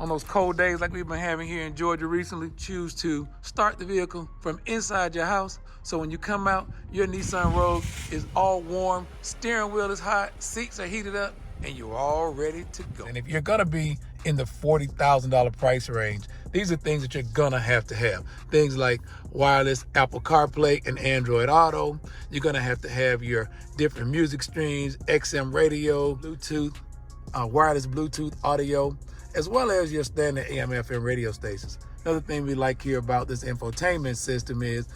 on those cold days like we've been having here in Georgia recently, choose to start the vehicle from inside your house. So when you come out, your Nissan Rogue is all warm, steering wheel is hot, seats are heated up, and you're all ready to go. And if you're gonna be in the $40,000 price range, these are things that you're gonna have to have. Things like wireless Apple CarPlay and Android Auto. You're gonna have to have your different music streams, XM radio, Bluetooth, wireless Bluetooth audio, as well as your standard AM/FM radio stations. Another thing we like here about this infotainment system is,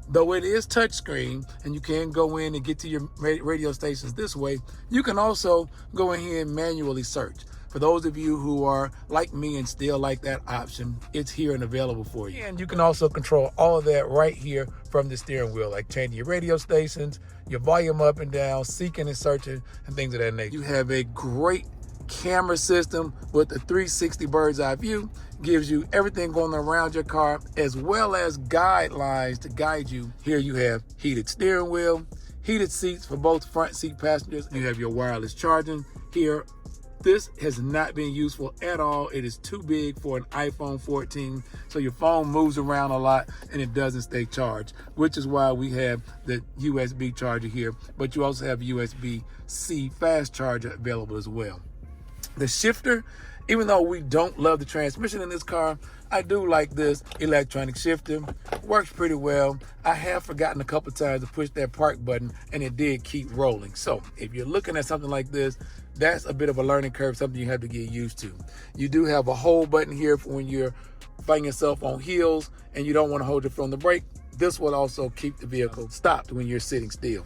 though it is touchscreen and you can go in and get to your radio stations this way, you can also go in here and manually search. For those of you who are like me and still like that option, it's here and available for you. And you can also control all of that right here from the steering wheel, like changing your radio stations, your volume up and down, seeking and searching, and things of that nature. You have a great camera system with a 360 bird's eye view, gives you everything going around your car, as well as guidelines to guide you. Here you have heated steering wheel, heated seats for both front seat passengers. You have your wireless charging here. This has not been useful at all. It is too big for an iPhone 14, so your phone moves around a lot and it doesn't stay charged, which is why we have the USB charger here, but you also have USB-C fast charger available as well. The shifter, even though we don't love the transmission in this car, I do like this electronic shifter. Works pretty well. I have forgotten a couple times to push that park button and it did keep rolling. So if you're looking at something like this, that's a bit of a learning curve, something you have to get used to. You do have a hold button here for when you're finding yourself on heels and you don't want to hold your foot on the brake. This will also keep the vehicle stopped when you're sitting still.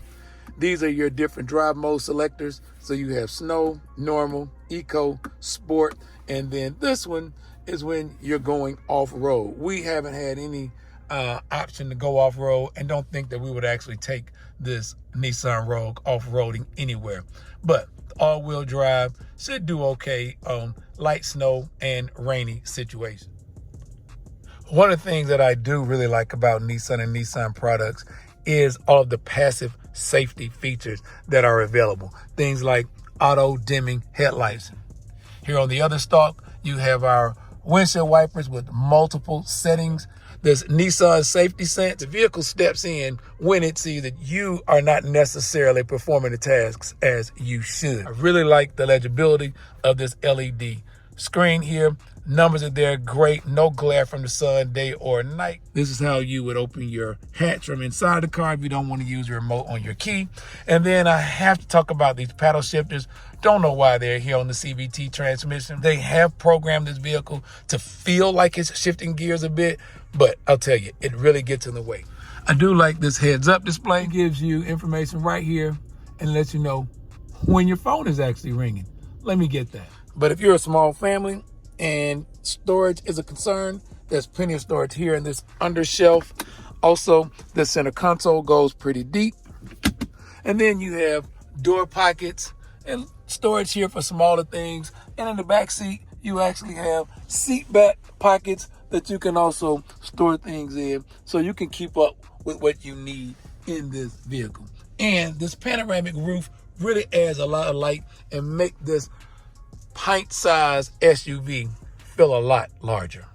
These are your different drive mode selectors. So you have snow, normal, eco, sport, and then this one is when you're going off-road. We haven't had any option to go off-road and don't think that we would actually take this Nissan Rogue off-roading anywhere. But all-wheel drive should do okay on light snow and rainy situations. One of the things that I do really like about Nissan and Nissan products is all of the passive safety features that are available. Things like auto dimming headlights. Here on the other stalk, you have our windshield wipers with multiple settings. This Nissan Safety Sense, the vehicle steps in when it sees that you are not necessarily performing the tasks as you should. I really like the legibility of this LED screen here. Numbers are there, great, no glare from the sun, day or night. This is how you would open your hatch from inside the car if you don't want to use your remote on your key. And then I have to talk about these paddle shifters. Don't know why they're here on the CVT transmission. They have programmed this vehicle to feel like it's shifting gears a bit, but I'll tell you, it really gets in the way. I do like this heads-up display. It gives you information right here and lets you know when your phone is actually ringing. Let me get that. But if you're a small family and storage is a concern, there's plenty of storage here in this under shelf. Also, the center console goes pretty deep. And then you have door pockets and storage here for smaller things. And in the back seat, you actually have seat back pockets that you can also store things in, so you can keep up with what you need in this vehicle. And this panoramic roof really adds a lot of light and make this pint-sized SUV feel a lot larger.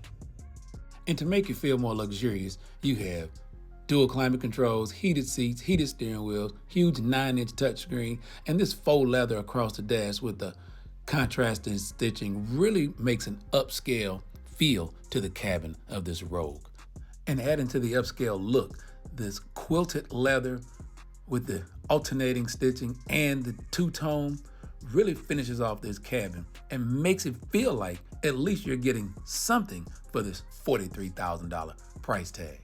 And to make it feel more luxurious, you have dual climate controls, heated seats, heated steering wheels, huge 9-inch touchscreen, and this faux leather across the dash with the contrasting stitching really makes an upscale feel to the cabin of this Rogue. And adding to the upscale look, this quilted leather with the alternating stitching and the two-tone really finishes off this cabin and makes it feel like at least you're getting something for this $43,000 price tag.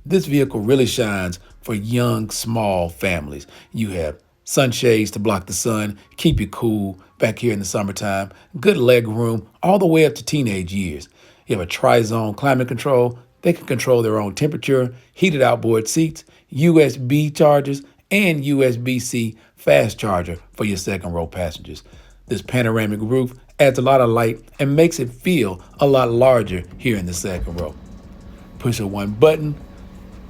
This vehicle really shines for young, small families. You have sunshades to block the sun, keep you cool back here in the summertime, good leg room all the way up to teenage years. You have a tri-zone climate control. They can control their own temperature, heated outboard seats, USB chargers, and USB-C fast charger for your second row passengers. This panoramic roof adds a lot of light and makes it feel a lot larger here in the second row. Push a one button,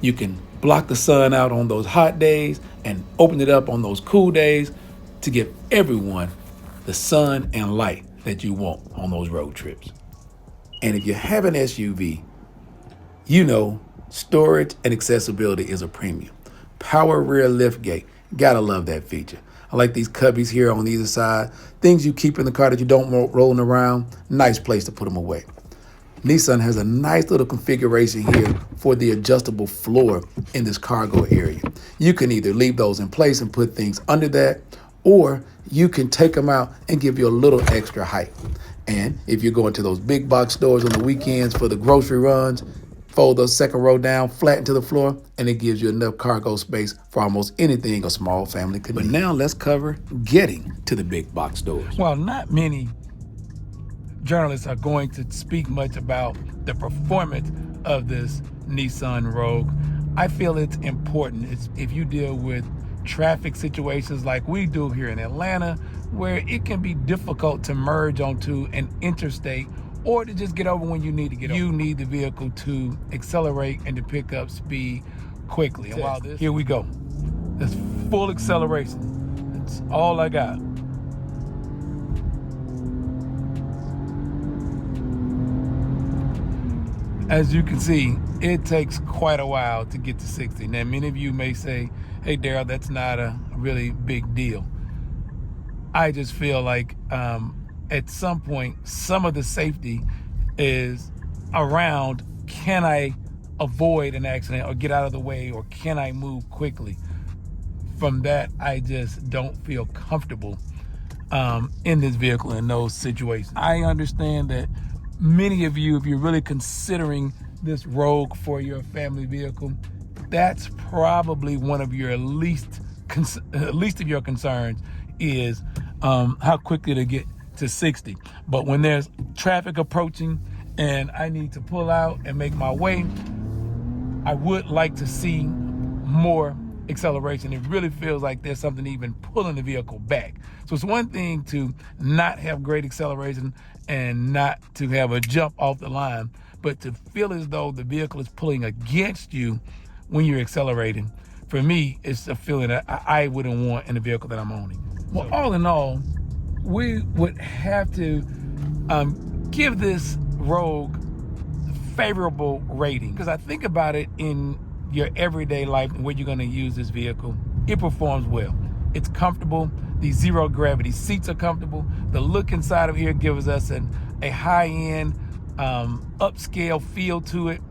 you can block the sun out on those hot days and open it up on those cool days to give everyone the sun and light that you want on those road trips. And if you have an SUV, you know storage and accessibility is a premium. Power rear liftgate, gotta love that feature. I like these cubbies here on either side. Things you keep in the car that you don't want rolling around, nice place to put them away. Nissan has a nice little configuration here for the adjustable floor in this cargo area. You can either leave those in place and put things under that, or you can take them out and give you a little extra height. And if you're going to those big box stores on the weekends for the grocery runs, fold those second row down, flatten to the floor, and it gives you enough cargo space for almost anything a small family could need. But now let's cover getting to the big box stores. Well, not many journalists are going to speak much about the performance of this Nissan Rogue. I feel it's important. If you deal with traffic situations like we do here in Atlanta, where it can be difficult to merge onto an interstate or to just get over when you need to get over. You need the vehicle to accelerate and to pick up speed quickly. And while here we go. That's full acceleration. That's all I got. As you can see, it takes quite a while to get to 60. Now, many of you may say, hey, Daryl, that's not a really big deal. I just feel like at some point, some of the safety is around, can I avoid an accident or get out of the way, or can I move quickly? From that, I just don't feel comfortable in this vehicle in those situations. I understand that many of you, if you're really considering this Rogue for your family vehicle, that's probably one of your least of your concerns is how quickly to get to 60. But when there's traffic approaching and I need to pull out and make my way, I would like to see more acceleration. It really feels like there's something even pulling the vehicle back. So it's one thing to not have great acceleration and not to have a jump off the line, but to feel as though the vehicle is pulling against you when you're accelerating. For me, it's a feeling that I wouldn't want in the vehicle that I'm owning. Well, all in all, we would have to give this Rogue a favorable rating, because I think about it in your everyday life and where you're going to use this vehicle. It performs well. It's comfortable. The zero gravity seats are comfortable. The look inside of here gives us a high-end, upscale feel to it.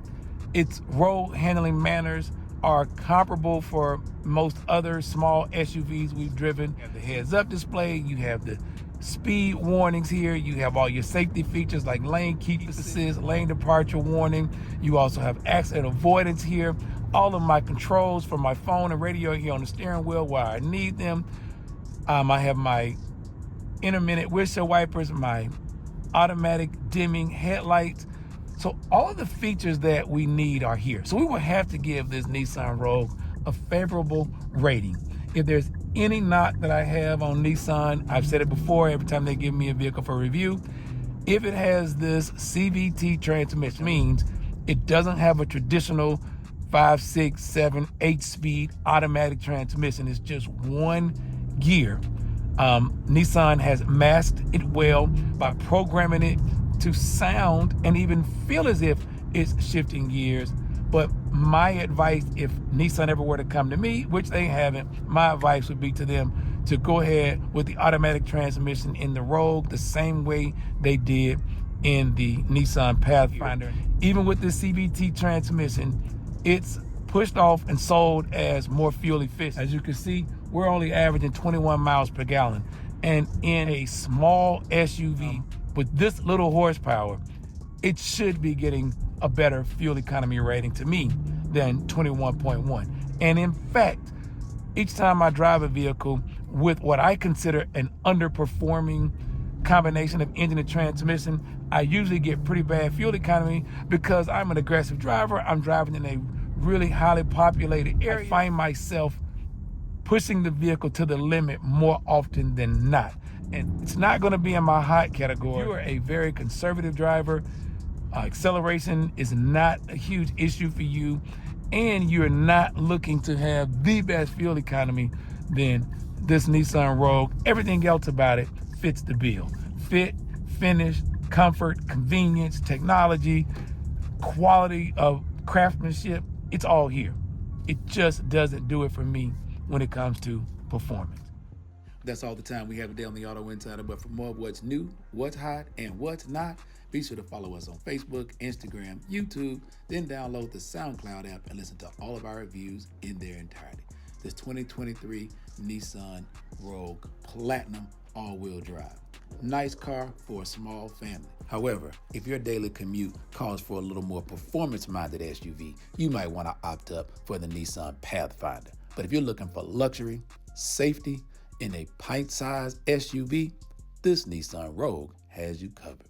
Its road handling manners are comparable for most other small SUVs we've driven. You have the heads-up display. You have the speed warnings here. You have all your safety features like lane keep assist, lane departure warning. You also have accident avoidance here. All of my controls for my phone and radio here on the steering wheel where I need them. I have my intermittent windshield wipers, my automatic dimming headlights. So all of the features that we need are here. So we will have to give this Nissan Rogue a favorable rating. If there's any knock that I have on Nissan, I've said it before, every time they give me a vehicle for review, if it has this CVT transmission, means it doesn't have a traditional 5, 6, 7, 8-speed automatic transmission. It's just one gear. Nissan has masked it well by programming it to sound and even feel as if it's shifting gears. But my advice, if Nissan ever were to come to me, which they haven't, my advice would be to them to go ahead with the automatic transmission in the Rogue the same way they did in the Nissan Pathfinder. Even with the CVT transmission, it's pushed off and sold as more fuel efficient. As you can see, we're only averaging 21 miles per gallon. And in a small SUV with this little horsepower, it should be getting a better fuel economy rating to me than 21.1. And in fact, each time I drive a vehicle with what I consider an underperforming combination of engine and transmission, I usually get pretty bad fuel economy because I'm an aggressive driver. I'm driving in a really highly populated area. I find myself pushing the vehicle to the limit more often than not. And it's not going to be in my hot category. If you are a very conservative driver, acceleration is not a huge issue for you, and you're not looking to have the best fuel economy, then this Nissan Rogue, everything else about it fits the bill. Fit, finish, comfort, convenience, technology, quality of craftsmanship, it's all here. It just doesn't do it for me when it comes to performance. That's all the time we have today on the Auto Insider. But for more of what's new, what's hot, and what's not, be sure to follow us on Facebook, Instagram, YouTube, then download the SoundCloud app and listen to all of our reviews in their entirety. This 2023 Nissan Rogue Platinum all-wheel drive. Nice car for a small family. However, if your daily commute calls for a little more performance-minded SUV, you might want to opt up for the Nissan Pathfinder. But if you're looking for luxury, safety, in a pint-sized SUV, this Nissan Rogue has you covered.